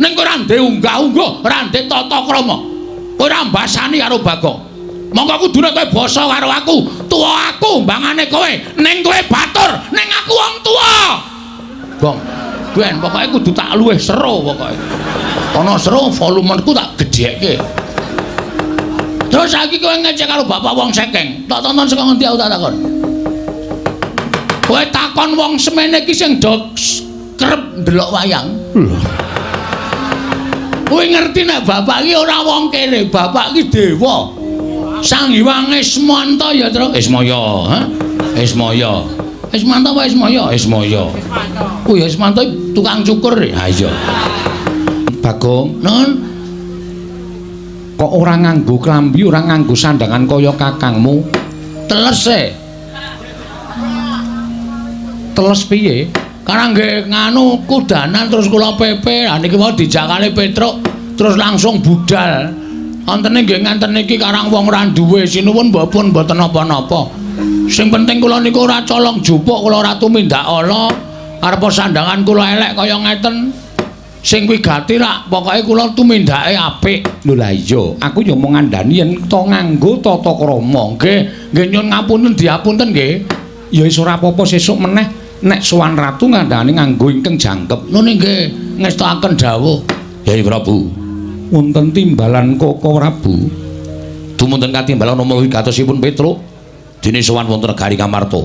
ning kowe ora ndek unggah-ungguh, ora ndek tata krama. Kowe ora mbasani karo Bagong. Monggo kudune kowe basa karo aku. Tuwa aku mbangane kowe, ning kowe batur, ning aku wong tuwa. Bong, ben pokoke kudu tak luwih sero pokoke. Ana sero volumeku tak gedhekke. Terus saiki kowe ngecek karo bapak wong sekeng. Tak tonton saka ngendi aku tak takon. Kowe takon wong semene iki sing do kerep ndelok wayang. Kowe ngerti nek bapak iki ora wong kere, bapak iki dewa. Sang Hyang Ismanta ya, Tru. Ismaya, ha? Ismaya. Ismanta apa Ismaya? Ismaya. Oh ya Ismanta tukang cukur. Ha iya. Bagong, nun. Kok ora nganggo klambi, ora nganggo sandangan kaya kakangmu? Teles e. Teles piye? Karang nggih nganu kudanan terus kula pepe. Ha niki mau dijakane Petruk terus langsung budal. Antene nggih nganten niki karang wong ora duwe sinuwun mboten napa-napa. Sing penting kula niku ora colong jupuk, kula ora tumindak ala. Arep sandangan kula elek kaya ngeten. Sing wigati rak pokoke kula tumindake apik. Lho la iya, aku yo mung ngandani yen to nganggo tata krama. Nggih nyun ngapunten diapunten nggih. Ya wis ora apa-apa sesuk meneh nek sowan ratu ngandhani nganggo ingkang jangkep. Nune nggih ngestakaken dawuh. Yai Prabu. Wonten timbalan Koko Prabu. Dumunten katimbalan nama wigatosipun Petruk dene sowan wonten negari Kamarta.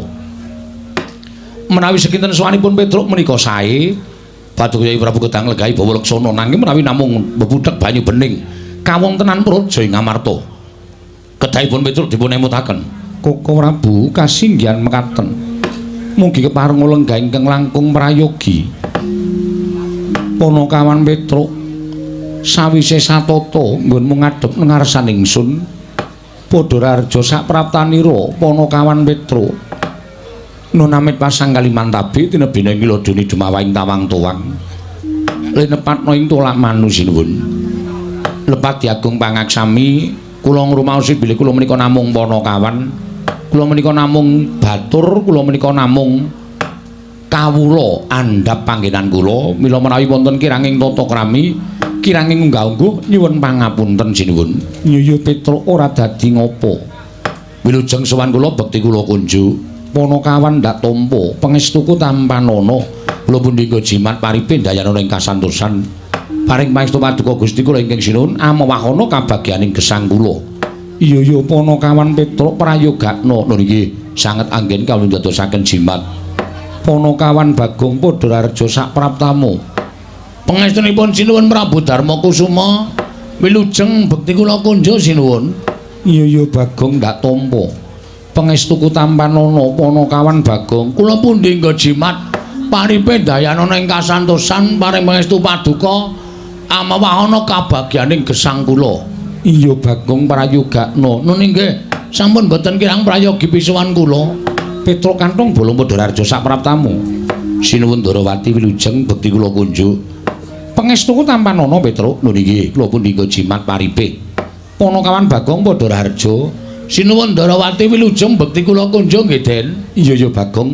Menawi sekinten sowanipun Petruk menika sae Paduka Yai Prabu Gedang Legahi Bawa Leksana nanging menawi namung bebudhek banyu bening kawontenan Praja ing Ngamarta. Kedahipun Petruk dipun emutaken. Koko Prabu kasinggihan mekaten. Mugi kepareng lenggah ingkang langkung prayogi. Panakawan Petruk sawise satata nggonmu ngadhep ngarsan ingsun. Padha rarja sapraptanira Panakawan Petruk. Nunamit pasang Kalimantabi tinebine ngilodoni dumawahing tawang tuwang. Linepatna ing tolak manu sinuwun. Lepat diagung pangaksami kula ngrumaosi bilih kula menika namung Panakawan. Kula menika namung batur, kula menika namung kawula andhap panggenan kula. Mila menawi wonten kiranging tata krami, kiranging unggah-ungguh nyuwun pangapunten sinuwun. Nyuyu Petruk ora dadi ngopo. Wilujeng sowan kula bekti kula kunjuk. Panakawan ndak tampa pangestuku tampanana kula pundhika jimat paripe dayana ing kasantosan paring pangestu paduka Gusti kula ingkang sinuwun amawahana kabagyaning gesang kula. Iya Panakawan Petruk prayogakna niki sanget anggen kawula ndadosaken jimat. Panakawan Bagong padha rarja sapraptamu. Pangestunipun sinuwun Prabu Darma Kusuma wilujeng bekti kula kunjuk sinuwun. Iya Bagong ndak tampa pangestuku tampanana Panakawan Bagong kula pundi nggo jimat paripe dayanana ing kasantosan paring pangestu paduka amawahana kabagyaning gesang kula. Iya Bagong prayogakna nune nggih sampun boten kirang prayogi pisuwan kula. Petruk kantong bolong padha rarja sapraptamu. Sinuwun Darawati wilujeng bekti kula kunjuk. Pangestuku tampanana Petruk nune nggih kula pundi nggo jimat paripe Panakawan Bagong padha rarja. Sinuwun Darawati wilujeng bekti kula kunjuk nggih Den. Iya Bagong.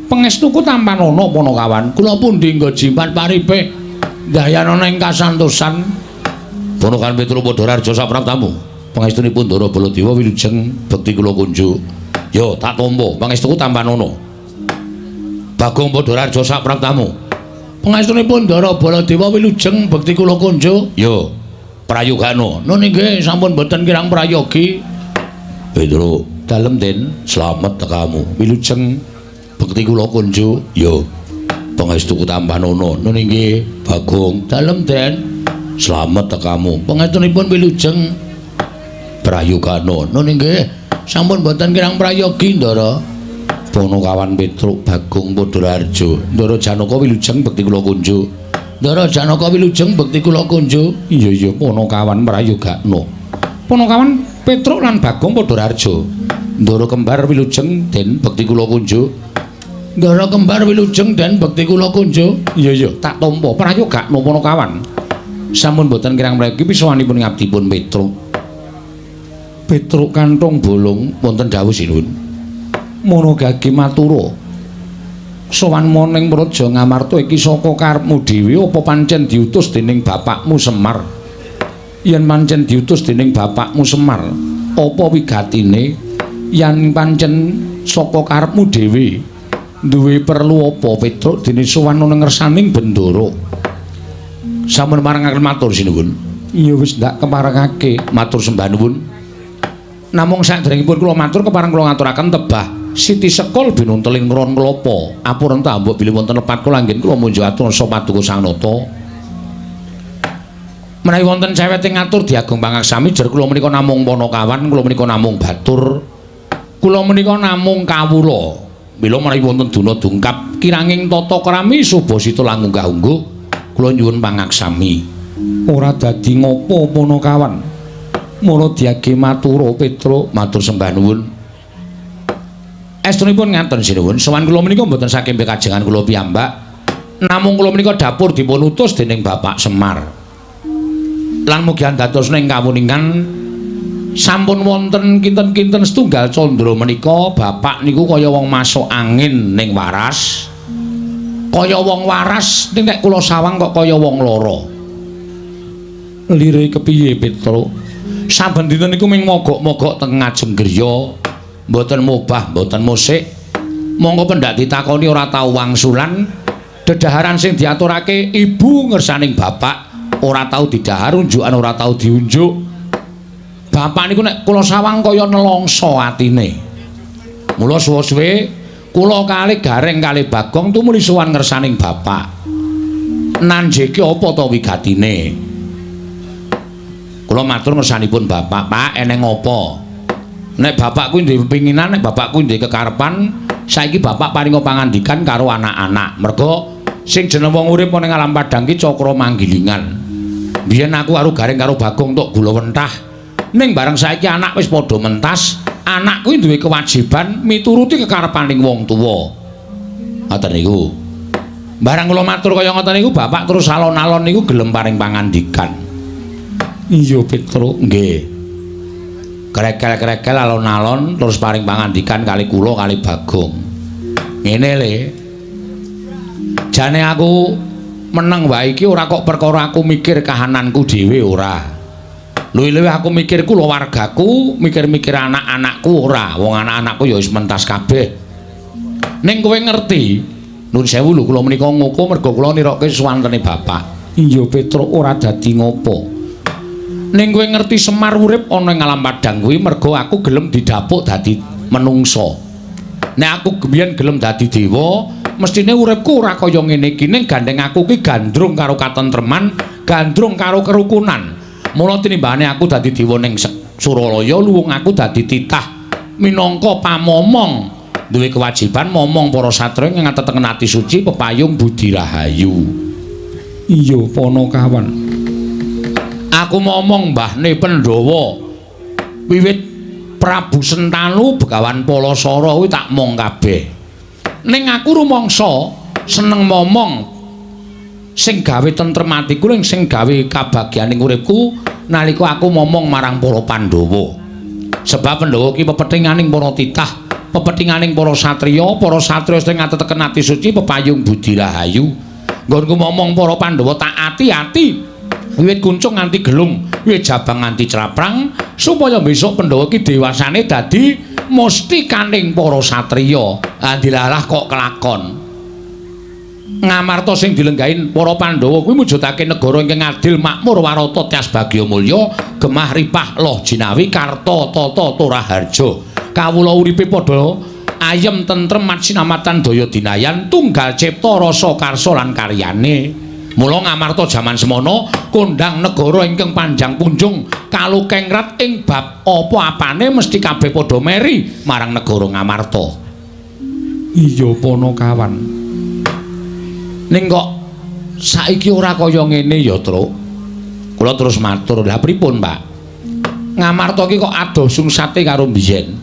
Pangestuku tampanana Panakawan, kula pundi nggo jimat paripe dayanana ing kasantosan. Panakawan Petruk padha rarja sapraptamu. Pangestunipun Ndara Baladewa wilujeng bekti kula kunjuk. Ya tak tampa pangestuku tampanana. Bagong padha rarja sapraptamu. Pangestunipun Ndara Baladewa wilujeng bekti kula kunjuk. Ya prayogana. Nune nggih sampun boten kirang prayogi. Petruk, dalem Den, slamet tekamu. Wilujeng bekti kula kunjuk. Ya. Pangestuku tampanana. Nune nggih, Bagong, dalem Den, slamet tekamu. Pangestunipun wilujeng prayogana. Nune nggih, sampun boten kirang prayogi, Ndara. Panakawan Petruk Bagong padha rarja. Ndara Janaka wilujeng bekti kula kunjuk. Ndara Janaka wilujeng bekti kula kunjuk. Iya Panakawan prayogana. Panakawan Petruk lan Bagong padha rarja. Ndara kembar wilujeng Den bekti kula kunjuk. Ndara kembar wilujeng Den bekti kula kunjuk. Iya tak tampa prayogakna Panakawan. Sampun boten kirang mriki pisuwanipun ngabdipun Petruk. Petruk kantong bolong wonten dawuh sinuwun. Mono gage matura. Sowan moning Praja Ngamarta iki saka karepmu dhewe apa pancen diutus dening bapakmu Semar? Yen pancen diutus dening bapakmu Semar, apa wigatine? Yen pancen saka karepmu dhewe, duwe perlu apa Petruk dene sowan ana ngersaning Bendara? Sampun marangaken matur sinuwun. Iya wis ndak keparengake, matur sembah nuwun. Namung sakderengipun kula matur kepareng kula ngaturaken tebah Siti Sekol binunteling ngron klapa. Apuren ta mbok bilih wonten lepat kula anggen kula munjuk atur sapa paduka Sang Nata. Menawi wonten cewek ing ngatur diagung pangaksami jer kula menika namung Panakawan, kula menika namung batur. Kula menika namung kawula. Mila menawi wonten duna dungkap kiranging tata krami Subasita langunggah ungguh kula nyuwun pangaksami. Ora dadi ngopo Panakawan. Mula diage matura Petruk, matur sembah nuwun. Estunipun ngaten sinuwun, sowan kula menika mboten saking kajengan kula piyambak, namung kula menika dapur dipun utus dening Bapak Semar. Lan mugi andadosna ing kawuningan sampun wonten kinten-kinten setunggal candra menika bapak niku kaya wong masuk angin ning waras. Kaya wong waras ning nek kula sawang kok kaya wong lara. Lire kepiye Petruk? Saben dinten niku ming mogok-mogok teng ngajeng griya. Mboten mubah, mboten musik. Monggo pendak ditakoni ora tau wangsulan. Dedaharan sing diaturake ibu ngersaning bapak ora tau didahar, unjukan ora tau diunjuk. Bapak niku nek kula sawang kaya nelongso atine. Mula suwe-suwe kula kalih Gareng kalih Bagong tumuli sowan ngersaning bapak. Nanjeke apa to wigatine? Kula matur ngersanipun bapak, "Pak, eneng apa?" Nek bapak kuwi duwe pepinginan, nek bapak kuwi duwe kekarepan, saiki bapak paringa pangandikan karo anak-anak. Merga sing jeneng wong urip ning alam padang ki cakra manggilingan. Biyen aku karo Gareng karo Bagong tok gula wentah. Ning bareng saiki anak wis padha mentas, anak kuwi duwe kewajiban mituruti kekarepaning wong tuwa. Ngoten niku. Barang kula matur kaya ngoten niku bapak terus alon-alon niku gelem paring pangandikan. Iya Petruk, nggih. Krekel-krekel alon-alon terus paring pangandikan kali kula kali Bagong. Ngene le. Jane aku meneng wae iki ora kok perkara aku mikir kahananku dhewe ora. Luwih-luwih aku mikir kulawargaku, mikir-mikir anak-anakku ora. Wong anak-anakku ya wis mentas kabeh. Ning kowe ngerti, nuwun sewu lho kula menika ngoko merga kula nirokke suwantene bapak. Iya Petruk ora dadi ngopo. Ning kowe ngerti Semar urip ana ing alam padang kuwi merga aku gelem didapuk dadi menungsa. Nek aku biyen gelem dadi dewa, mestine uripku ora kaya ngene iki ning gandeng aku ki gandrung karo katentreman, gandrung karo kerukunan. Mula tinimbane aku dadi dewa ning Suralaya, luwung aku dadi titah minangka pamomong, duwe kewajiban momong para satriya ing ngateteken ati suci pepayung budi rahayu. Iya Panakawan. Aku momong mbahne Pandhawa wiwit Prabu Sentanu Begawan Palasara kuwi tak mong kabeh. Ning aku rumangsa seneng momong sing gawe tentrem atiku ning sing gawe kabagyaning uripku nalika aku momong marang para Pandhawa. Sebab Pandhawa ki pepethinganing para titah, pepethinganing para satriya sing ngateteken ati suci pepayung budi rahayu. Nggonku momong para Pandhawa tak ati-ati wiwit kuncung nganti gelung, wiwit jabang nganti craprang supaya besok Pandhawa ki dewasane dadi mustikaning para satriya. Dilalah kok kelakon. Ngamarta sing dilenggahin para Pandhawa kuwi mujudake negara ingkang adil, makmur, warata, tias bagya mulya, gemah ripah loh jinawi, karta tata turaharja. Kawula uripe padha ayem tentrem matsinamatan daya dinayan, tunggal cipta rasa karsa lan karyane. Mula Ngamarta jaman semana kondhang negara ingkang panjang punjung kalukengrat ing bab apa-apane mesti kabeh padha meri marang negara Ngamarta. Iya Panakawan. Ning kok saiki ora kaya ngene ya, Truk. Kula terus matur, "Lah pripun, Pak? Ngamarta iki kok adoh sungsate karo biyen.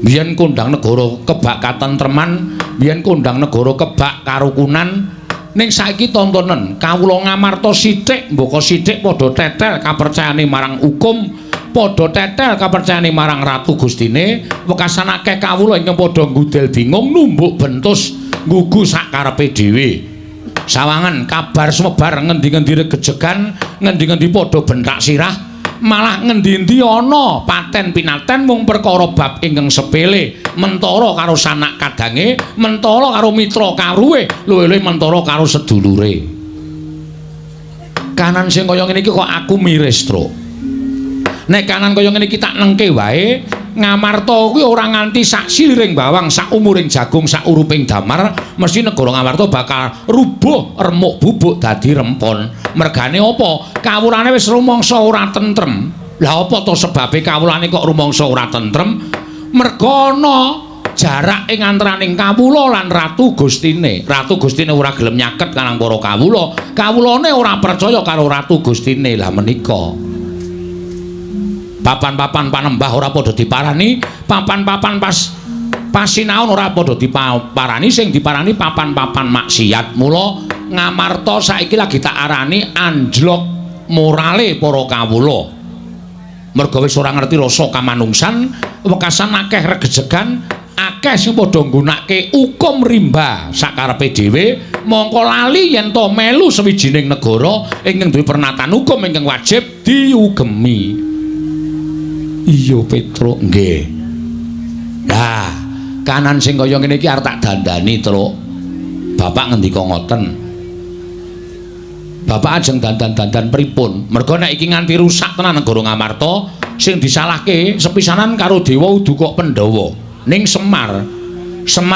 Biyen kondhang negara kebak katentreman, biyen kondhang negara kebak karukunan." Ning saiki tontonen kawula Ngamarta sithik mboko sithik padha tetel kapercayane marang hukum, padha tetel kapercayane marang ratu Gustine, wekasan akeh kawula ingkang padha nggudel bingung numbuk bentus nggugu sak karepe dhewe. Sawangan kabar sumebar ngendi-ngendi regejegan, ngendi-ngendi padha bentak sirah, malah ngendi-endi ana paten pinaten mung perkara bab ingkang sepele, mentara karo sanak kadange, mentara karo mitra karuwe, luwih-luwih mentara karo sedulure. Kanan sing kaya ngene iki kok aku miris, Tru. Nek kanan kaya ngene iki tak nengke wae, Ngamarta kuwi ora nganti sak siliring bawang, sak umuring jagung, sak uruping damar, mesti negara Ngamarta bakal rubuh remuk bubuk dadi rempon. Mergane apa? Kawulane wis rumangsa ora tentrem. Lah apa to sebabe kawulane kok rumangsa ora tentrem? Merga ana jarak ing antaraning kawula lan Ratu Gustine. Ratu Gustine ora gelem nyaket kanang para kawula. Kawulane ora percaya karo Ratu Gustine. Lah menika papan-papan panembah ora padha diparani, papan-papan pasinaon ora padha diparani, sing diparani papan-papan maksiat. Mula Ngamarta saiki lagi tak arani anjlok morale para kawula. Merga wis ora ngerti rasa kamanungsan, wekasan akeh regejegan, akeh sing padha nggunakake hukum rimba sakarepe dhewe, mongko lali yen to melu sawijining negara ingkang duwe pernatan hukum ingkang wajib diugemi. Iya Petro, nggih. Nah, kanan sing kaya ngene iki arep tak dandani, Tru. Bapak ngendika ngoten. Bapak ajeng dandan-dandan pripun? Merga nek iki nganti rusak tenan negara Ngamarta, sing disalahke sepisanan karo Dewa Uduka Pandhawa. Ning Semar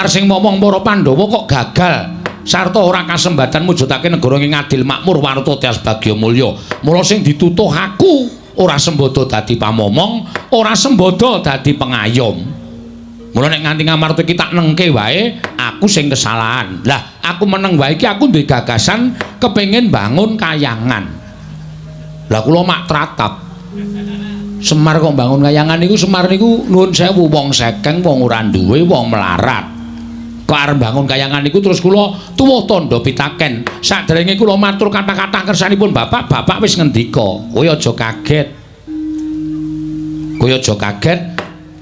sing momong para Pandhawa kok gagal sarta ora kasembadan mujudake negara ing adil makmur warta tias bagya mulya. Mula sing ditutuh aku ora sembodo dadi pamomong, ora sembodo dadi pengayom. Mula nek nganti Ngamarta iki tak nengke wae, aku sing kesalahan. Lah, aku meneng wae iki aku duwe gagasan kepengin bangun kayangan. Lah kula mak tratap. Semar kok bangun kayangan niku, Semar niku nuwun sewu wong sekeng, wong ora duwe, wong melarat. Kok arep bangun kayangan niku terus kula tuwuh tandha pitaken. Saderenge kula matur kata-kata kersanipun Bapak, Bapak wis ngendika, kowe aja kaget. Kowe aja kaget.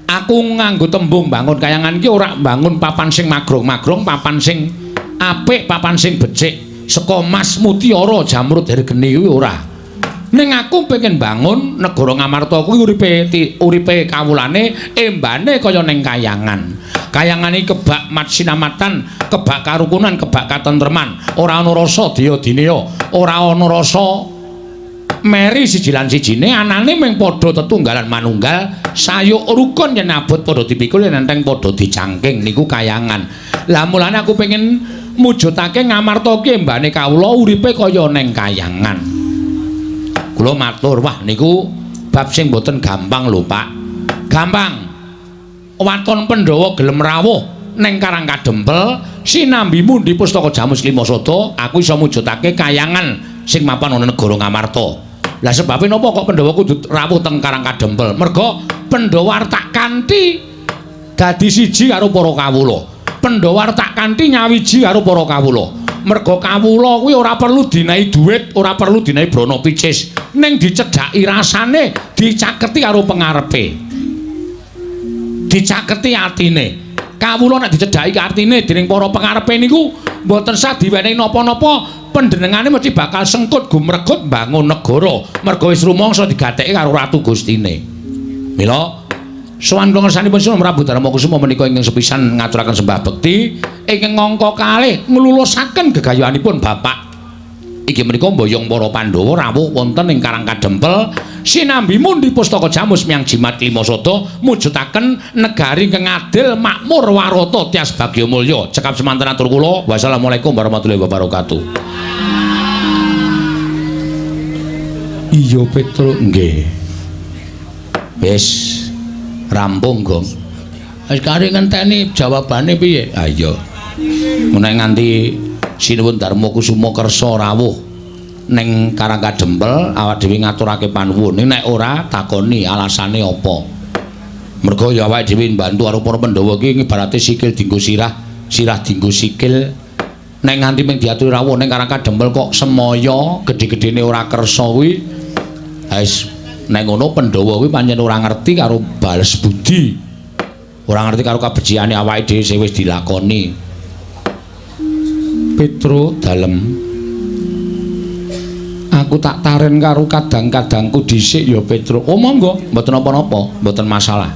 Aku nganggo tembung bangun kayangan iki ora bangun papan sing magrong-magrong, papan sing apik, papan sing becik, saka emas mutiara jamrut hergeni kuwi ora. Ning aku pengen bangun negara Ngamarta kuwi uripe kawulane embane kaya ning kayangan. Kayangan iki kebak matsinamatan, kebak karukunan, kebak katentreman, ora ana rasa daya-dinaya, ora ana rasa meri siji lan sijine, anane mung padha tetunggalan manunggal, sayuk rukun yen abot padha dipikul yen enteng padha dicangking niku kayangan. Lah mulane aku pengen mujudake Ngamarta ki embane kawula uripe kaya ning kayangan. Kula matur, wah niku bab sing boten gampang lho, Pak. Gampang. Waton Pandhawa gelem rawuh ning Karang Kadempel, sinambi mundi pustaka Jamus Klimasada, aku iso mujudake kayangan sing mapan ana negara Ngamarta. Lah sebabe napa kok Pandhawa kudu rawuh teng Karang Kadempel? Merga Pandhawa tak kanthi dadi siji karo para kawula. Pandhawa tak kanthi nyawiji karo para kawula. Merga kawula kuwi ora perlu dinahi dhuwit, ora perlu dinahi brana picis, ning dicedhaki rasane, dicaketi karo pangarepe. Dicaketi atine. Kawula nek dicedhaki artine dening para pangarepe niku mboten sah diwenehi napa-napa, panjenengane mesti bakal sengkut gumregut bangun negara. Merga wis rumangsa digatheki karo Ratu Gustine. Mila sowan kula ngersanipun Sunan Prabu Darmakusuma menika ingkang sepisan ngaturaken sembah bekti ingkang ngangka kalih nglulusaken gegayohanipun Bapak. Iki menika mboyong para Pandhawa rawuh wonten ing Karang Kadempel sinambi mundi pustaka Jamus miyang jimat Klimasada mujudaken negari ingkang adil makmur warata tias bagya mulya. Cekap semanten atur kula. Wassalamualaikum warahmatullahi wabarakatuh. Iya Petro nggih. Wis rampung, Gong. Wis kare ngenteni jawabane piye? Ha iya. Menawa nganti Sinuwun Darmakusuma kersa rawuh ning Karang Kadempel, awak dhewe ngaturake panuwun. Nek ora takoni alasane apa. Merga ya awake dhewe mbantu karo para Pandhawa iki ngibarate sikil dienggo sirah, sirah dienggo sikil. Nek nganti mung diaturi rawuh ning Karang Kadempel kok semaya gedhe-gedhene ora kersa kuwi. Wis nek ngono Pandhawa kuwi pancen ora ngerti karo bales budi. Ora ngerti karo kabeciane awake dhewe sing wis dilakoni. Petro dalem. Aku tak taren karo kadang-kadangku dhisik ya Petro. Oh monggo, mboten napa-napa, mboten masalah.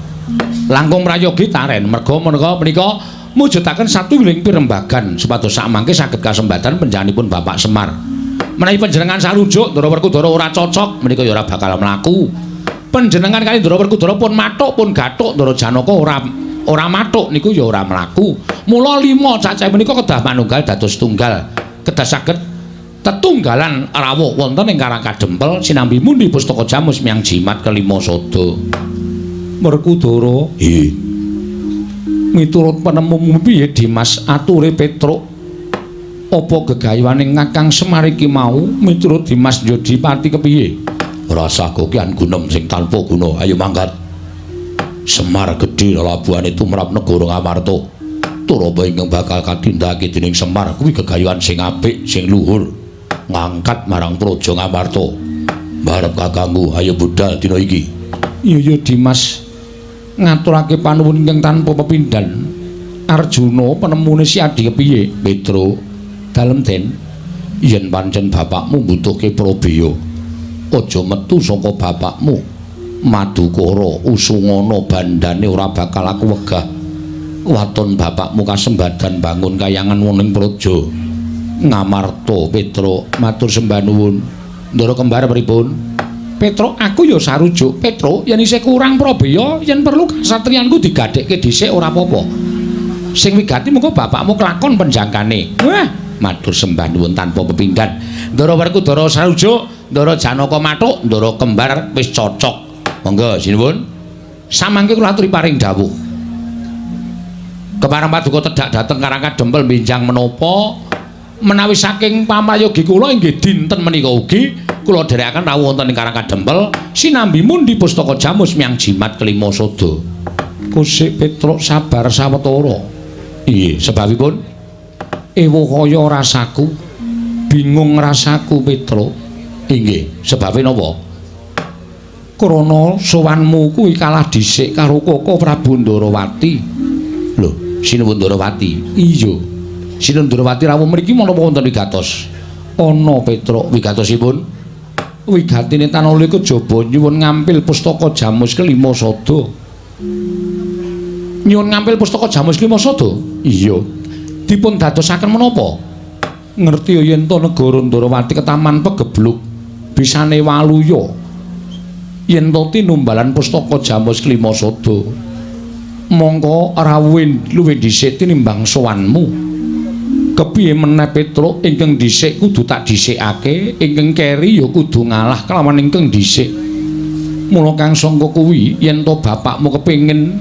Langkung prayogi taren merga menika mujudaken satunggiling pirembagan supados sakmangke saged kasembatan panjenenganipun Bapak Semar. Menawi panjenengan sarujuk Ndara Werkudara ora cocok menika ya ora bakal mlaku. Panjenengan kali Ndara Werkudara pun mathuk pun gathuk Ndara Janaka ora mathuk niku ya ora mlaku. Mula 5 cacah menika kedah manunggal dados tunggal. Kedah saged tetunggalan rawuh wonten ing Karang Kadempel sinambi mundi pustaka jamus miyang jimat kelima sada. Werkudara, nggih. Miturut penemumu piye Dimas ature Petruk? Apa gegayuhaning Kakang Semar iki mau miturut Dimas Yodipati kepiye? Rasa kokian gunem sing tanpa guna. Ayo mangkat. Semar gedhe labuhane tumrap negara Ngamarta. Turaba ingkang bakal katindakake dening Semar kuwi gegayuhan sing apik, sing luhur. Ngangkat marang praja Ngamarta. Barep kakangku, ayo budal dina iki. Iya Dimas. Ngaturake panuwun ingkang tanpa pepindhan. Arjuna penemune si Adi kepiye? Petro, dalem den. Yen pancen bapakmu mbutuhke Prabeya, aja metu saka bapakmu. Madukara Usungana bandane ora bakal aku wegah. Waton bapakmu kasembadan bangun kayangan woning praja Ngamarta. Petro, matur sembah nuwun. Ndara kembar pripun? Petro, aku ya sarujuk. Petro, yen isih kurang Prabeya, yen perlu kasatriyanku digadhekke dhisik ora apa-apa. Sing wigati mengko bapakmu kelakon penjangkane. Wah, matur sembah nuwun tanpa pepindhan. Ndara Werkudara sarujuk, Ndara Janaka mathuk, Ndara kembar wis cocok. Monggo sinuwun. Samangke kula aturi paring dawuh. Kepareng paduka tedhak dhateng Karang Kadempel benjang menapa menawi saking pamayogi kula inggih dinten menika ugi kula dherekaken rawuh wonten ing Karang Kadempel sinambi mundi pustaka jamus miyang jimat kelima sada. Kusik Petruk sabar sawetara. Iye, sebabipun ewo kaya rasaku, bingung rasaku Petruk. Inggih, sebabe napa? Krana sowanmu kuwi kalah dhisik karo Koko Prabu Ndarawati. Lho, Sinuwun Ndarawati. Iya. Sinuwun Ndarawati rawuh mriki menapa wonten wigatos? Ana Petruk wigatosipun. Wigatine tanala kejaba nyuwun ngampil pustaka jamus kelima sada. Nyuwun ngampil pustaka jamus kelima sada? Iya. Dipun dadosaken menapa? Ngerti yen to negara Ndarawati ketaman pegebluk bisane waluya. Yen to tinumbalan pustaka jamus kelima sada. Mongko rawuh luwih dhisik tinimbang sowanmu. Kepiye meneh Petruk ingkang dhisik kudu tak dhisikake, ingkang keri ya kudu ngalah kelawan ingkang dhisik. Mula kang sangka kuwi yen to bapakmu kepengin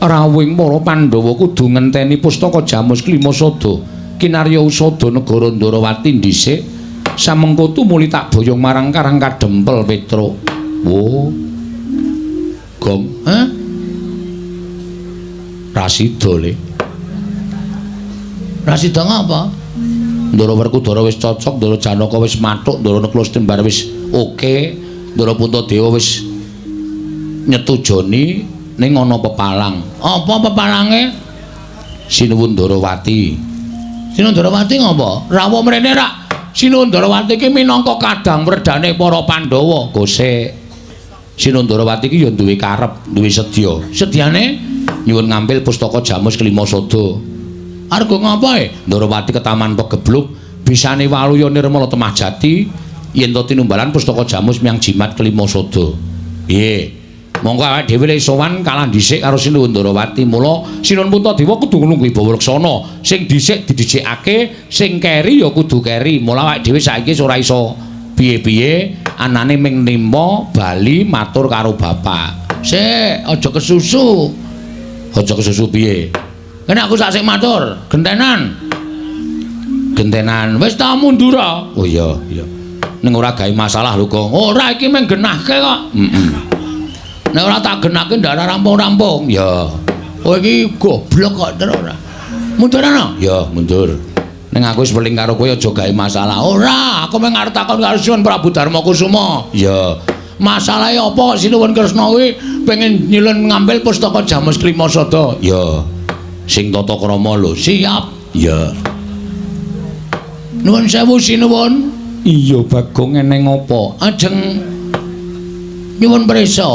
rawuhing para Pandhawa kudu ngenteni pustaka jamus kelima sada kinarya usada negara Ndarawati dhisik. Samengko tumuli tak boyong marang Karang Kadempel Petruk. Oh. Gom, hah? Rasida le. Rasida ngapa? Ndara Werkudara wis cocok, Ndara Janaka wis mathuk, Ndara Neklastimbar wis oke, Ndara Puntadewa wis nyetujoni ning ana pepalang. Apa pepalange? Sinuwun Ndarawati. Sinuwun Ndarawati ngapa? Rawuh mrene rak. Sinuwun Ndarawati iki minangka kadang werdane para Pandhawa. Gosek. Sinuwun Ndarawati iki ya duwe karep, duwe sedya. Sedyane nyuwun ngampil pustaka jamus kelima sada. Arep ngapa e? Ndarawati ketaman pegebluk bisane waluya nirmala temah jati yen to tinumbalan pustaka jamus miyang jimat kelima sada. Piye? Monggo awake dhewe le sowan kalah dhisik karo Sinuwun Ndarawati. Mula Sinuwun Puntadewa kudu nglungguh Wibawa Leksana. Sing dhisik didhisikake, sing keri ya kudu keri. Mula awake dhewe saiki ora iso piye-piye anane ming nimpa bali matur karo bapak. Sik, aja kesusu. Aja kesusu piye? Kene aku sak sik matur, gentenan. Gentenan. Wis ta mundur. Oh iya, iya. Ning ora gawe masalah lho, Kong. Ora iki mung genahke kok. Nek ora tak genahke ndak rampung-rampung. Ya. Oh iki goblok kok terus ora. Mundur ana? Ya, mundur. Ning aku wis weling karo kowe aja gawe masalah. Ora, aku mung arep takon karo Sinuwun Prabu Darmakusuma. Ya. Masalahe apa Sinuwun Kresna kuwi pengen nyilun ngambil pustaka jamus kelima sada? Ya. Sing tata krama lho. Siap. Ya. Nuwun sewu sinuwun. Iya Bagong eneng apa? Ajeng nyuwun prisa.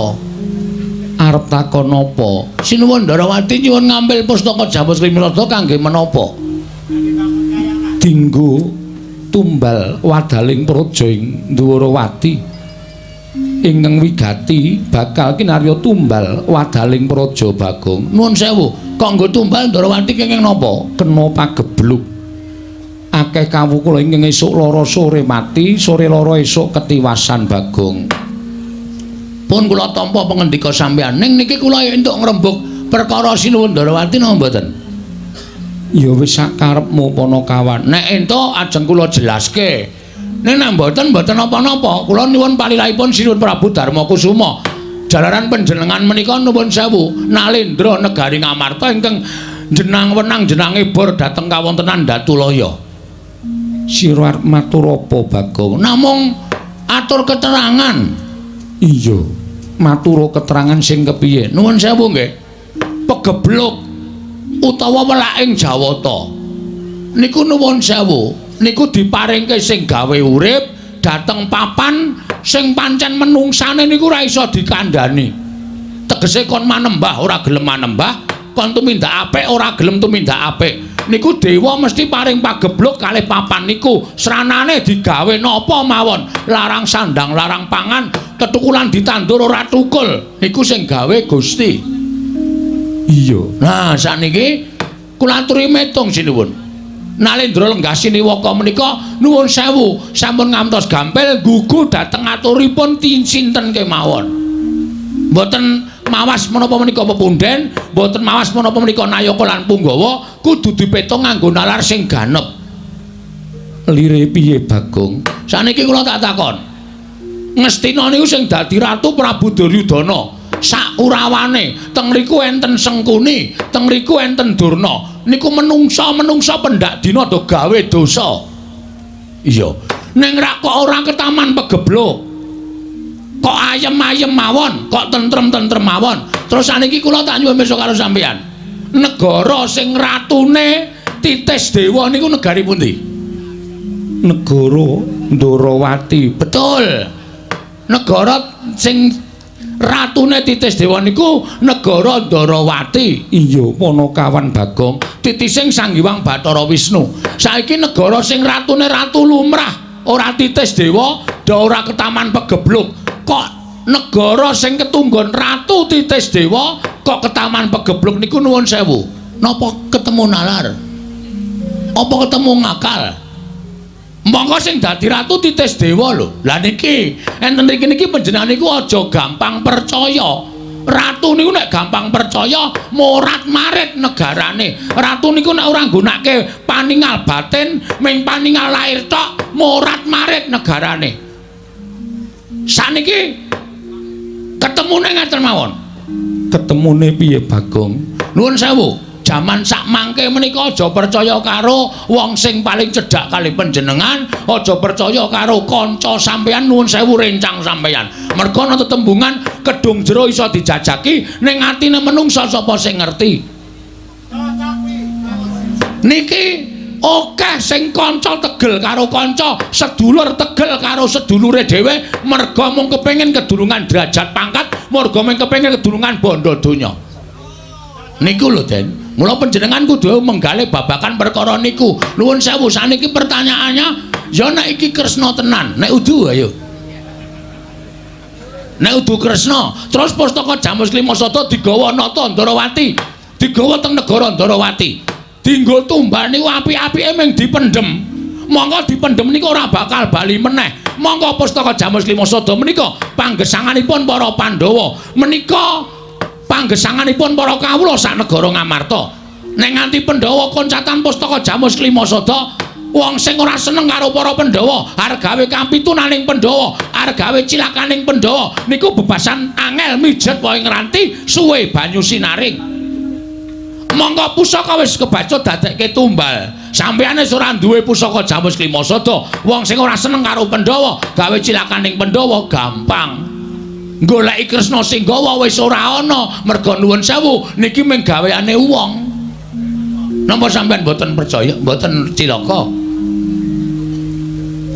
Arep takon apa? Sinuwun Ndarawati nyuwun ngambil pustaka Jamus Klimrada kangge menapa? Dinggo tumbal wadaling praja ing Ndwarawati. Ingkang wigati bakal kinarya tumbal wadaling praja Bagong. Nuwun sewu, kanggo tumbal Ndarawati kenging napa? Kena pagebluk. Akeh kawula ingkang esuk lara sore mati, sore lara esuk ketiwasan Bagong. Pun kula tampa pangendika sampeyan. Ning niki kula entuk ngrembug perkara sinuwun Ndarawati napa mboten? Ya wis sakarepmu Panakawan. Nek entuk ajeng kula jelaske. Nek mboten apa-apa, kula nyuwun palilahipun sinuwun Prabu Darmakusuma. Jalaran panjenengan menika nuwun sewu, Nalendra negari Ngamarta ingkang jenang wenang jenange bor dhateng kawontenan Datulaya. Sira arep matur apa Bagong? Namung atur keterangan. Iya, matur keterangan sing kepiye? Nuwun sewu nggih. Pegebluk utawa welaking Jawata. Niku nuwun sewu, niku diparingke sing gawe urip dhateng papan sing pancen menungsane niku ora iso dikandhani. Tegese kon manembah ora gelem manembah, kon tumindak apik ora gelem tumindak apik. Niku dewa mesti paring pagebluk kalih papan niku sranane digawe napa mawon, larang sandang larang pangan, ketukulan ditandur ora tukul, niku sing gawe Gusti. Iya. Nah sakniki kula aturi metung sinuwun. Nalendra Lenggah Siniwaka menika nuwun sewu sampun ngantos gampil gugu dhateng aturipun sinten kemawon. Mboten mawas menapa menika pepunden, mboten mawas menapa menika Nayaka lan Punggawa, kudu dipetung nganggo nalar sing ganep. Lire piye Bagong? Saniki kula tak takon. Ngastina niku sing dadi ratu Prabu Duryudana. Sak urawane, teng mriku enten Sengkuni, teng mriku enten Durna. Niku menungsa pendak dina do gawe dosa. Iya. Ning rak kok ora ketaman pegebluk. Kok ayem-ayem mawon, kok tentrem-tentrem mawon. Terus saniki kula tak nyuwun pirsa karo sampeyan. Negara sing ratune titis dewa niku negari pundi? Negara Ndwarawati. Betul. Negara sing ratune titis dewa niku negara Ndwarawati. Iya, Panakawan Bagong. Titising Sang Hyang Bathara Wisnu. Saiki negara sing ratune ratu lumrah, ora titis dewa, ndak ora ketaman pegebluk. Kok negara sing ketunggon ratu titis dewa kok ketaman pegebluk niku nuwun sewu. Napa ketemu nalar? Apa ketemu ngakal? Monggo sing dadi ratu titis dewa lho. Lah niki enten niki panjenengan niku aja gampang percaya. Ratu niku nek gampang percaya morat marit negarane. Ratu niku nek ora nggunakake paningal batin, ming paningal lair tok, morat marit negarane. Saniki ketemune ngaten mawon. Ketemune piye Bagong? Nuwun sewu, jaman sak mangke menika aja percaya karo wong sing paling cedhak kalih panjenengan, aja percaya karo kanca sampeyan. Nuwun sewu rencang sampeyan. Merga ana tetembungan kedung jero iso dijajaki, ning atine menungsa sapa sing ngerti. Niki akeh sing kanca tegel karo kanca, sedulur tegel karo sedulure dhewe, merga mung kepengin kedurungan derajat pangkat, merga mung kepengin kedurungan bondo donya. Niku lho Den, mula panjenengan kudu menggalih babakan perkara niku. Nuwun sewu, saniki pertanyaannya ya nek iki Kresna tenan, nek udu ayo. Nek udu Kresna, terus pustaka Jamus Klimasada digawa nata Ndarawati, digawa teng negara Ndarawati. Dinggo tumbal niku apik-apike mung dipendhem. Monggo dipendhem niku ora bakal bali meneh. Monggo pustaka Jamus Klimasada menika panggesanganipun para Pandhawa. Menika panggesanganipun para kawula sak negara Ngamarta. Nek nganti Pandhawa koncatan pustaka Jamus Klimasada, wong sing ora seneng karo para Pandhawa, arep gawe kampitunaning Pandhawa, arep gawe cilakaning Pandhawa, niku bebasan angel mijet wae ngranti suwe banyu sinaring. Monggo pusaka wis kebaca dadekke tumbal. Sampeyan wis ora duwe pusaka Jamus Klimasada, wong sing ora seneng karo Pandhawa, gawe cilakaning Pandhawa gampang. Goleki Kresna sing gawa wis ora ana, merga nuwun sewu niki mung gaweane wong. Napa sampeyan mboten percaya, mboten cilaka?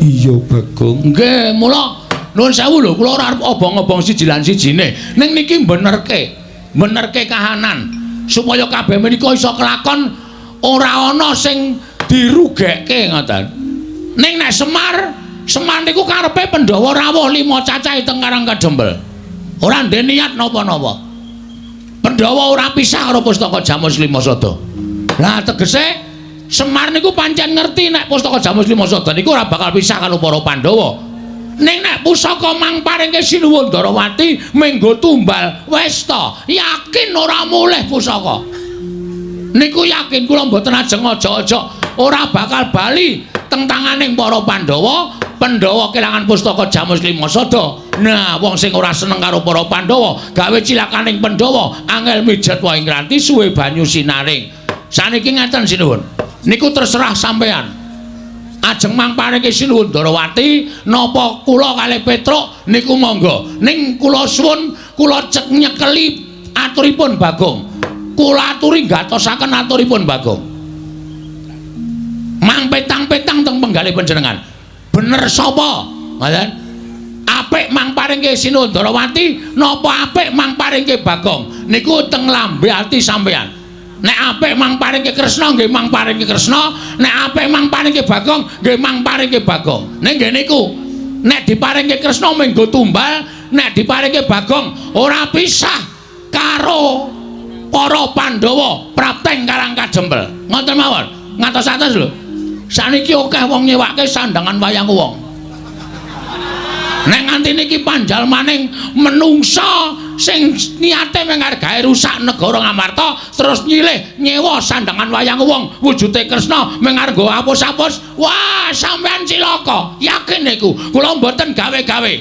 Iya, Bagong. Nggih, mula nuwun sewu lho, kula ora arep obong-obong siji lan sijine. Ning niki benerke kahanan supaya kabeh menika iso kelakon ora ana sing dirugekke ngoten. Ning nek Semar niku karepe Pandhawa rawuh 5 cacahe teng Karang Kadempel. Ora ndek niat napa-napa. Pandhawa ora pisah karo Pustaka Jamus Limasada. Lah tegese Semar niku pancen ngerti nek Pustaka Jamus Limasada niku ora bakal pisah karo para Pandhawa. Ning nek pusaka mangparingke Sinuwun Darawati menggo tumbal westa, yakin ora mulih pusaka. Niku yakin kula mboten ajeng aja-aja ora bakal bali teng tanganing para Pandhawa. Pandhawa kelangan Pustaka Jamus Limasada. Nah, wong sing ora seneng karo para Pandhawa, gawe cilakaning Pandhawa, angel mijet wae ngranti suwe banyu sinaring. Saniki ngaten Sinuwun. Niku terserah sampean. Ajeng mangparingke Sinuwun Darawati napa kula kalih Petruk niku monggo. Ning kula suwun kula nyekeli aturipun Bagong. Kula aturi gatosaken aturipun Bagong. Mang petang-petang teng penggalih panjenengan. Bener sapa? Ngoten. Apik mangparingke Sinuwun Darawati napa apik mangparingke Bagong? Niku teng lambe ati sampean. Nek apik mangparingke Kresna nggih mangparingke Kresna, nek apik mangparingke Bagong nggih mangparingke Bagong. Ning nggih niku nek diparingke Kresna menggo tumbal, nek diparingke Bagong ora pisah karo para Pandhawa prapteng Karang Kadempel. Ngoten mawon. Ngatos-atos lho. Saniki akeh wong nyewake sandangan wayang wong. Nek nganti niki panjal maning menungsa sing niate menghargai rusak negara Ngamarta terus nyilih nyewa sandangan wayang wong wujude Kresna mengargo apus-apus. Wah, sampean cilaka. Yakin niku. Kula mboten gawe-gawe.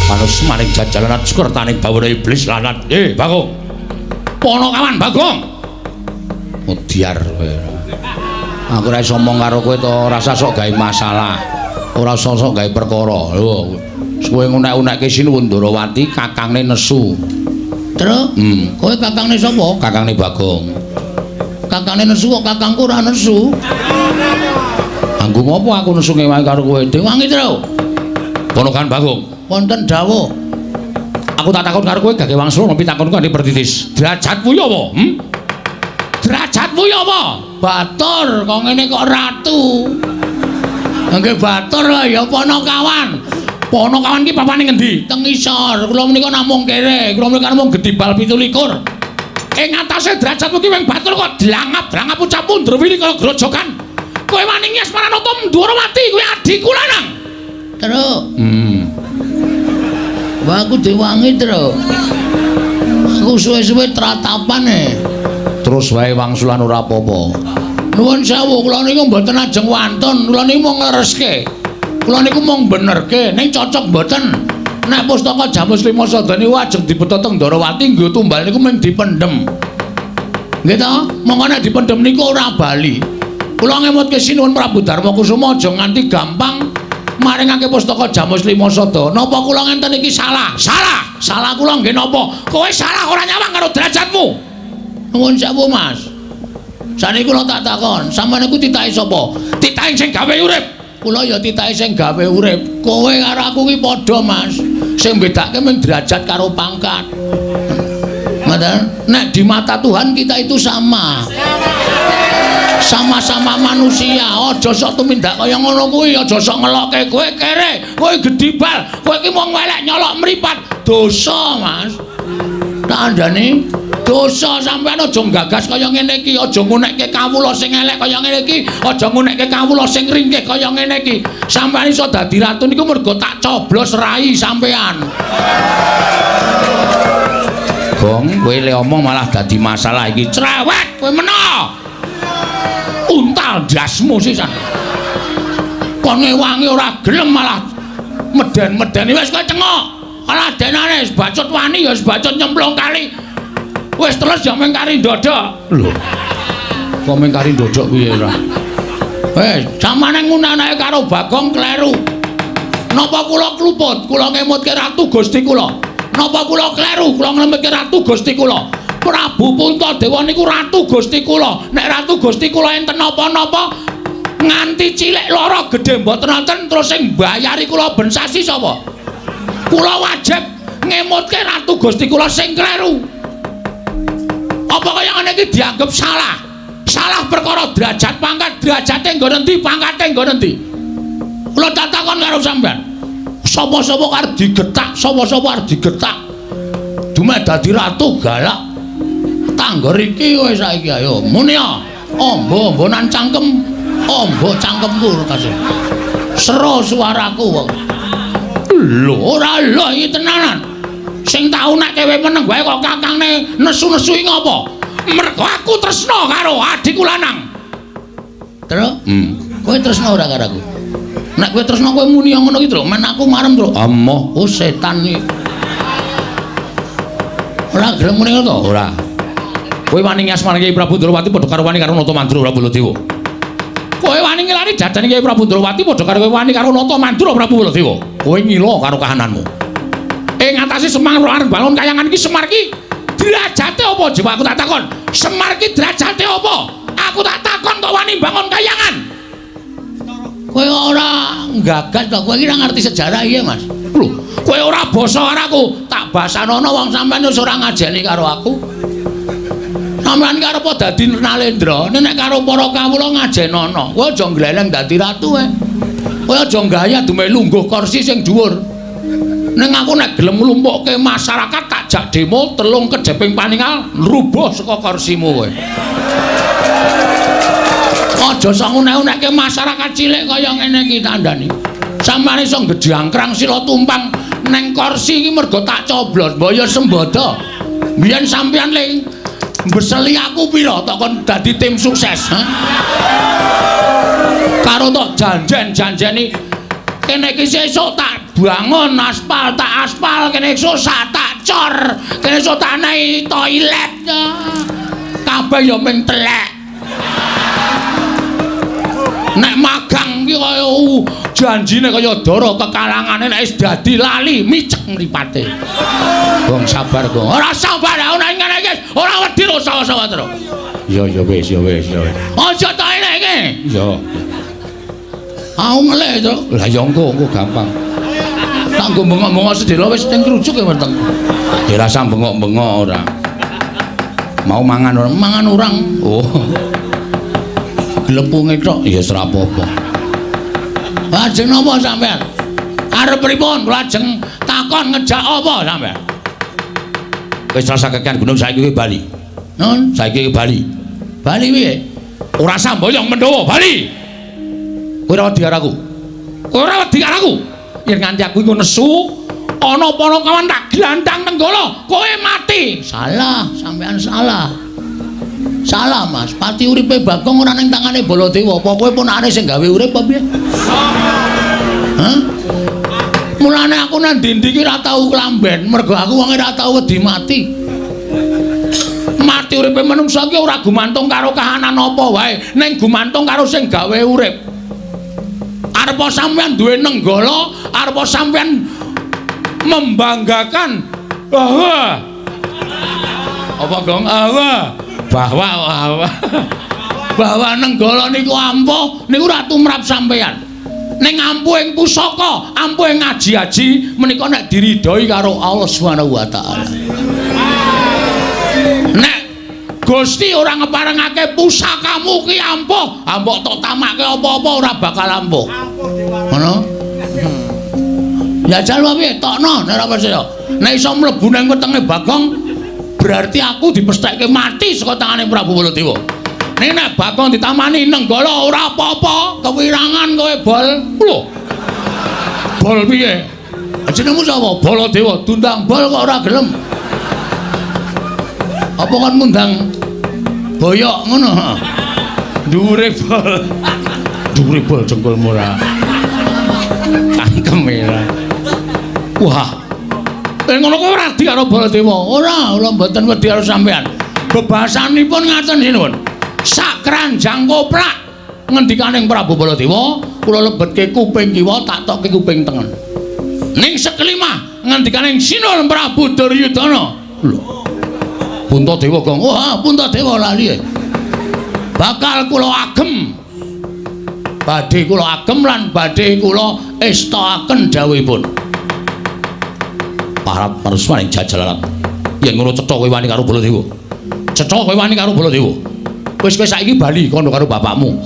Manus maning jajalan skurtaning bawara iblis lanat. Bagong. Ponokawan Bagong. Mudyar kowe. Aku ora iso omong karo kowe to, rasa sok gawe masalah. Ora sok gawe perkara. Lho, kowe ngunek-unekke Sinuwun Darawati kakangne nesu. Terus? Kowe kakangne sapa? Kakangne Bagong. Kakangne nesu kok kakangku ora nesu? Anggo ngopo aku nesu ngewangi karo kowe? Dewangi terus. Ponokawan Bagong. Wonten dawuh. Aku tak takon karo kowe gage wangsul ngopi takonku andi pertitis. Derajatmu ya apa? Derajatmu ya apa? Batur kok ngene kok ratu. Nggih batur lho ya Ponokawan. Ponokawan ki papane ngendi? Teng isor. Kula menika namung kere. Kula menika namung Gedibal 17. Ing atase derajatmu ki wing batur kok dlangap-dlangap ucapmu ndrowili kaya grojokan. Kowe wani nyes Maranata Darawati kuwi adikku lanang. Terus. Wah aku diwangi terus. Aku suwe-suwe tratapane. Terus wae wangsulan ora apa-apa. Nuwun sewu, kula niku mboten ajeng wantun, kula niku mung nglereske. Kula niku mung benerke, ning cocok mboten. Nek Pustaka Jamus Limasada niku ajeng dipetha teng Darawati nggo tumbal niku mung dipendhem. Nggih to? Monggo nek dipendhem niku ora bali. Kula ngemutke Sinuwun Prabu Darmakusuma aja nganti gampang maringake Pustaka Jamus Limasada. Napa kula ngenten iki salah? Salah. Salah kula nggih napa? Kowe salah ora nyawang karo derajatmu. Nuwun sewu, Mas. Saniki kula tak takon, sampeyan iku titahe sapa? Titahe sing gawe urip. Kula ya titahe sing gawe urip. Kowe karo aku ki padha, Mas. Sing bedake mung derajat karo pangkat. Ngoten. Nek di mata Tuhan kita itu sama. Sama-sama manusia, aja sok tumindak kaya ngono kuwi, aja sok ngelokke kowe kere, kowe Gedibal, kowe iki mung welek nyolok mripat, dosa, Mas. Tak andani dosa sampean aja gagas kaya ngene iki, aja ngunekke kawula sing elek kaya ngene iki, aja ngunekke kawula sing ringkih kaya ngene iki. Sampean iso dadi ratu niku mergo tak coblos rai sampean. Gong, kowe le omong malah dadi masalah iki. Cerewet kowe mena. Untal dasmu sisan. Kon ngewangi ora gelem malah meden-medeni wis kowe cengok. Ala denane bacot wani ya bacot nyemplung kali. Wis terus ya mung kari ndodok. Lho. Kok mengkari ndodok piye ora? Samane ngunanake karo Bagong kleru. Napa kula kluput, kula ngemutke ratu Gusti kula. Napa kula kleru, kula ngemutke ratu Gusti kula. Prabu Puntadewa niku ratu Gusti kula. Nek ratu Gusti kula enten napa-napa nganti cilik lara gedhe mboten wonten terus sing mbayari kula ben sasi sapa? Kula wajib ngemutke ratu Gusti kula sing kleru. Apa kaya ngene iki dianggep salah? Salah perkara derajat pangkat, derajate nggon endi, pangkate nggon endi? Kula tak takon karo sampean. Sapa-sapa arep digetak, sapa-sapa arep digetak. Dume dadi ratu galak. Tangger iki kowe saiki ayo muni ya. Ombo-ombonan cangkem. Ombo cangkemku kasih. Sero suaraku wong. Lho ora lho iki tenanan. Sing tau nek kowe meneng wae kok kakangne nesu-nesu iki ngopo? Mergo aku tresna karo adikku lanang. Terus? Kowe tresna ora karo aku? Nek kowe tresna kowe muni ngono iki, Tru. Men aku marem, Tru. Amoh, oh setan iki. Ora gelem muni ngono to? Ora. Kowe wani ngasmane Kyai Prabu Ndrawati padha karo wani karo Nata Mandura Prabu Baladewa. Kowe wani ngelari jajane Kyai Prabu Ndrawati padha karo kowe wani karo Nata Mandura Prabu Baladewa. Kowe ngila karo kahananmu. Ing ngatasi Semar arep bangun kayangan iki Semar iki derajate apa Jawa aku tak takon. Semar iki derajate apa? Aku tak takon kok wani bangun kayangan. Kowe ora gagas to, kowe iki ora ngerti sejarah iya, Mas. Lho, kowe ora basa karo aku, tak basanono wong sampean wis ora ngajeni karo aku. Sampeyan karo apa dadi Nalendra, nek karo para kawula ngajenono. Kowe aja gleleng dadi ratu ae. Kowe aja gaya dume lungguh kursi sing dhuwur. Ning aku nek gelem nglumpukke masyarakat tak jak demo telung kedeping paningal rubuh saka kursimu kowe. Aja sangunek-unekke masyarakat cilik kaya ngene iki tandani. Sampeyan iso gedhangkrang sila tumpang ning kursi iki mergo tak coblos, mbaya sembada. Biyen sampeyan ling mbeseli aku pira tok kon dadi tim sukses, ha? Karo tok janjen-janjeni kene iki sesuk tak bangun aspal, tak aspal kene esuk tak cor, kene esuk tak nehi toilet. Kabeh ya ming telek. Nek magang iki kaya janjine kaya dara kekalangane nek wis dadi lali micek mripate. Gong sabar, Gong. Ora sabar ana ngene iki. Ora wedi lho sawa-sawa terus. Ya wis. Aja tak enek iki. Ya. Aku ngelih to. Lah ya engko gampang. Tak nggo bengok-bengok sedelo wis ning krujuk ya weteng. Ya rasa bengok-bengok ora. Mau mangan orang. Oh. Glepunge tok ya ora apa-apa. Lajeng napa sampean? Arep pripun? Lajeng takon ngejak apa sampean? Wis rasa kekan gunung saiki kowe bali. Nun, saiki bali. Bali piye? Ora samboyong Mendawa, bali. Kowe ora wedi karo aku. Kowe ora wedi karo aku. Yen nganti aku iku nesu, ana Panakawan tak glandang nenggala, kowe mati. Salah, sampean salah. Salah, Mas. Pati uripe Bagong ora ning tangane Baladewa. Apa kowe ponakane sing gawe urip apa piye? Hah? Mulane aku nang ndi-ndi iki ora tau klamben, mergo aku wong ora tau wedi mati. Mati uripe manungsa iki ora gumantung karo kahanan apa wae, ning gumantung karo sing gawe urip. Arep sampean duwe nenggala, arep sampean membanggakan apa Gong? Bahwa nenggala niku ampuh niku ora tumrap sampean. Ning ampuh ing pusaka, ampuh ing ngaji-aji menika nek diridhoi karo Allah Subhanahu wa taala. Nek Gusti ora ngeparengake pusakamu ki ampuh, mbok tok tamake apa-apa ora bakal ampuh. Ngono? Ya jal piye tokno nek ora percaya. Nek iso mlebu nang wetenge Bagong berarti aku dipesthekke mati saka tangane Prabu Baladewa. Nek nek Bagong ditamani nenggala ora apa-apa, kewirangan kowe bol. Lho. Bol piye? Jenengmu sapa? Baladewa, tundang bol kok ora gelem. Apa kon ngundang boyok ngono? Dhuwure bol jengkolmu ora. Cangkeme ora. Wah. Ngono kok ora wedi karo Baladewa. Ora mboten wedi karo sampean. Bebasanipun ngaten sinuwun. sak kranjang koprak ngendikaning Prabu Baladewa kula lebetke kuping kiwa tak tokke kuping tengen ning sekelima ngendikaning Sinul Prabu Duryudana lho Puntadewa Gong wah Puntadewa lali bakal kula agem badhe kula agem lan badhe kula estaaken dawuhipun parap marsmaning jajalaran yen ngono cetha kowe wani karo Baladewa cetha kowe wani karo Baladewa wis kowe saiki bali kono karo bapakmu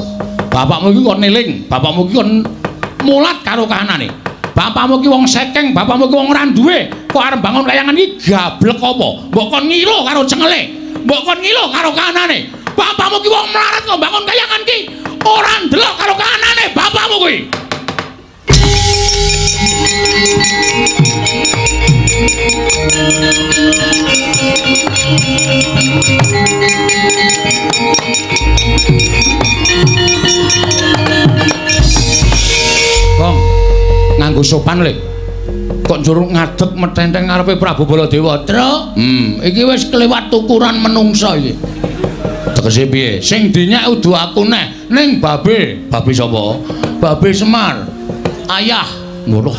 iki kon neling bapakmu iki kon mulat karo kahanane bapakmu ki wong sekeng bapakmu ki wong ora duwe kok arep bangun kayangan iki gablek apa mbok kon ngilo karo cengele mbok kon ngilo karo kahanane bapakmu ki wong melarat kok bangun kayangan ki ora ndelok karo kahanane bapakmu kuwi Bang, nganggo sopan le. Kok njur ngadeg metenteng ngarepe Prabu Baladewa, Tru? Iki wis kelewat ukuran menungsa iki. Tegese piye? Sing dinyek udu aku neh, ning babe. Babe sapa? Babe Semar. Ayah. Ngono.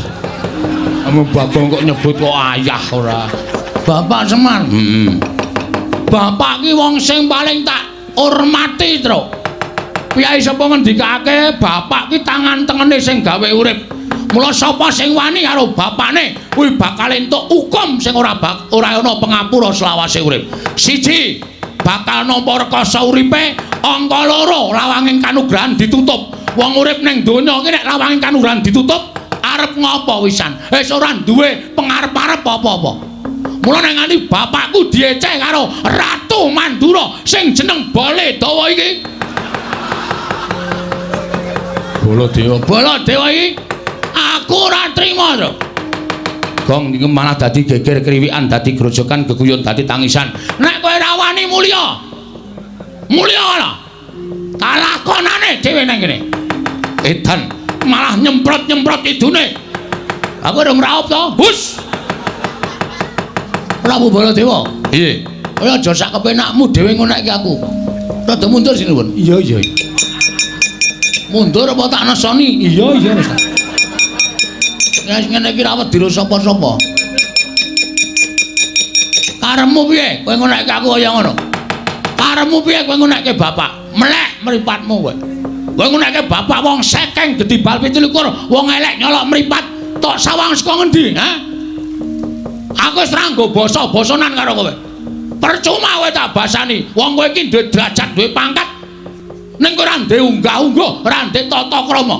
Ame babang kok nyebut kok ayah ora. Bapak Semar. Bapak ki wong sing paling tak hormati, Tru. Piyai sapa ngendikake bapak ki tangan tengene sing gawe urip. Mula sapa sing wani karo bapakne kuwi bakal entuk hukum sing ora ana pangapura selawase urip. Siji, bakal nampa rekoso uripe, angka loro lawanging kanugrahan ditutup. Wong urip ning donya iki nek lawanging kanugrahan ditutup, arep ngopo wisan? Wis ora duwe pengarep-arep apa-apa. Mula nek ngani bapakku dieceh karo Ratu Mandura sing jeneng Baladewa iki. Baladewa iki aku ora trima to. Gong iki malah dadi geger kriwikan, dadi grojokan, geguyun, dadi tangisan. Nek kowe ora wani mulya. Mulya ana. Kalakonane dhewe nang kene. Edan malah nyemprot-nyemprot idune. Aku urung raup to. Hus. Prabu Baladewa. Iye. Kowe aja sak kepenakmu dhewe ngonekke aku. Rada mundur sini, Pun. Iya. Mundur apa tak nesoni? Iya wis. Nek ngene iki ra wedi sapa-sapa. Karepmu piye? Kowe ngonekke aku kaya ngono. Karepmu piye kowe ngonekke bapak? Melek mripatmu kowe. Kowe ngonekke bapak wong sekeng gedhi bal 17, wong elek nyolok mripat tok sawang saka ngendi, ha? Aku wis ra nggo basa-basanan karo kowe. Percuma kowe tak basani. Wong kowe iki duwe derajat, duwe pangkat. Ning kowe ora ndek unggah-ungguh, ora ndek tata krama.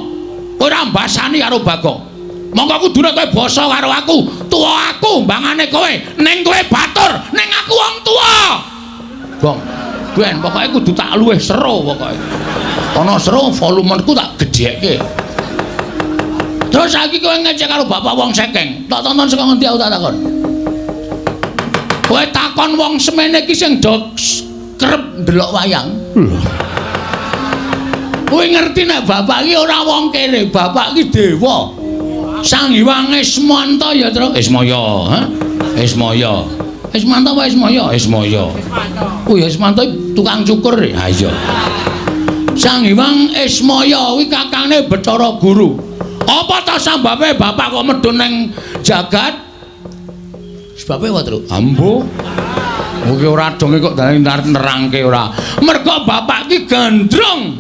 Kowe ora mbasani karo Bagong. Monggo kudune kowe basa karo aku. Tuwa aku mbangane kowe, ning kowe batur, ning aku wong tuwa. Bong, ben pokoke kudu tak luwih sero pokoke. Ana sero volumeku tak gedhekke. Terus saiki kowe ngecek karo bapak wong sekeng. Tak tonton saka ngendi aku tak takon. Kowe takon wong semene iki sing do kerep ndelok wayang. Kowe ngerti nek bapak iki ora wong kere, bapak iki dewa. Sang Hyang Ismanta ya, Tru. Ismaya, ha? Ismaya. Ismanta apa Ismaya? Ismaya. Oh ya Ismanta tukang cukur. Ha iya. Sang Hyang Ismaya kuwi kakange Bathara Guru. Apa ta sambabe bapak kok medhun ning jagat? Sebabe apa, Tru? Ambo. Mugi ora donge kok nerangke ora. Mergo bapak ki gandrung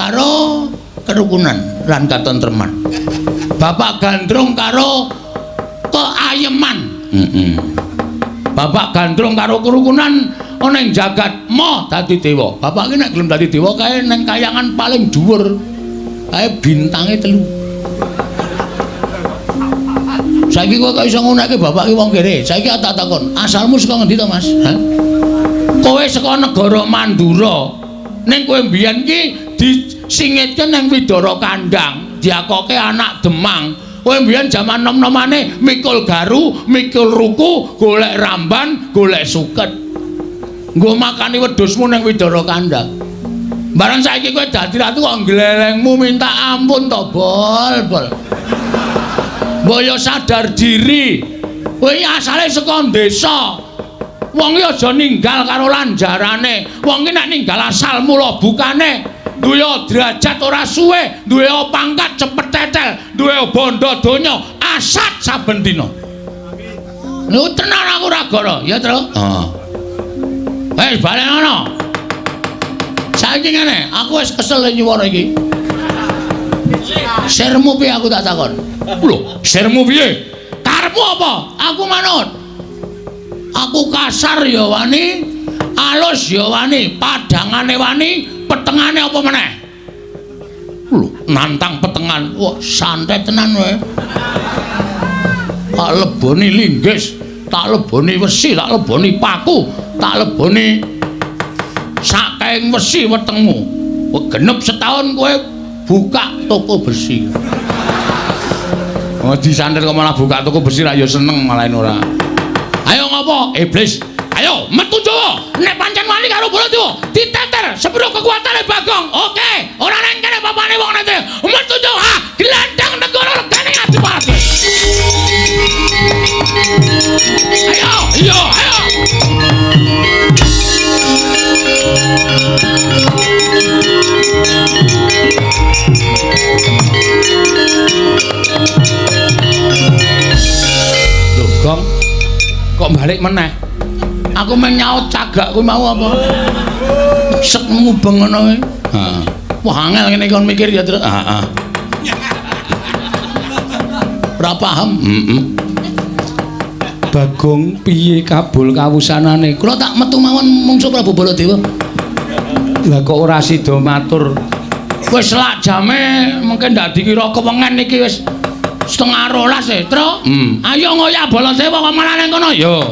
karo kerukunan lan katentreman. Bapak gandrung karo keayeman. Bapak gandrung karo kerukunan ana ing jagat moh dadi dewa. Bapak ki nek gelem dadi dewa kae ning kayangan paling dhuwur. Kae bintange 3. Saiki kowe kok iso ngonekke bapak ki wong kere. Saiki tak takon, asalmu saka ngendi to, Mas? Ha? Kowe saka negara Mandura. Ning kowe mbiyen ki disingitke nang Widara Kandang, diakoke anak Demang. Kowe mbiyen jaman nom-nomane mikul garu, mikul ruku, golek ramban, golek suket. Nggo makani wedhusmu nang Widara Kandang. Barang saiki kowe dadi ratu kok glelengmu minta ampun to, Bol. Mbok yo sadar diri. Kowe iki asale saka desa. Wong iki aja ninggal karo lanjarane. Wong iki nek ninggal asal mula bukane. Duwe derajat ora suwe, duwe pangkat cepet tetel, duwe bondo donya asat saben dina. Niku tenan aku ora gara, ya, Tru? Heeh. Balen ana. Saiki ngene, aku wis kesel nyuwara iki. Sermu piye aku tak takon? Lho, sermu piye? Karepmu apa? Aku manut. Aku kasar ya wani, alus ya wani, padangane wani, petengane apa meneh? Lho, nantang petengan. Wah, santai tenan kowe. Tak leboni linggis, tak leboni wesi, tak leboni paku, tak leboni sakaing wesi wetengmu. Wah, genep setahun kowe buka toko besi. Oh, disandet kok malah buka toko besi ra ya seneng malah ora. Ayo ngopo? Iblis. Ayo metu Jawa. Nek pancen wani karo Baladewa, diteter sepiro kekuatane Bagong. Oke, ora nang kene papane wong nanti. Metu Jawa, gelandang negara regane adipati. Ayo, iya, ayo. Loh, Gong. Kok balik meneh? Aku meng nyaut cagak kuwi mau apa? Sek mubeng ngono kuwi. Heeh. Wah, angel ngene kon mikir ya, Tru. Heeh. Ora paham? Heeh. Bagong piye kabul kawusanane? Kula tak metu mawon mungsuh Prabu Baladewa. Lah kok ora sida matur? Wis lak jame mungkin ndak dikira kewengen iki wis setengah 12 Tru. Ayo ngoyak Baladewa kok malah nang kono yo.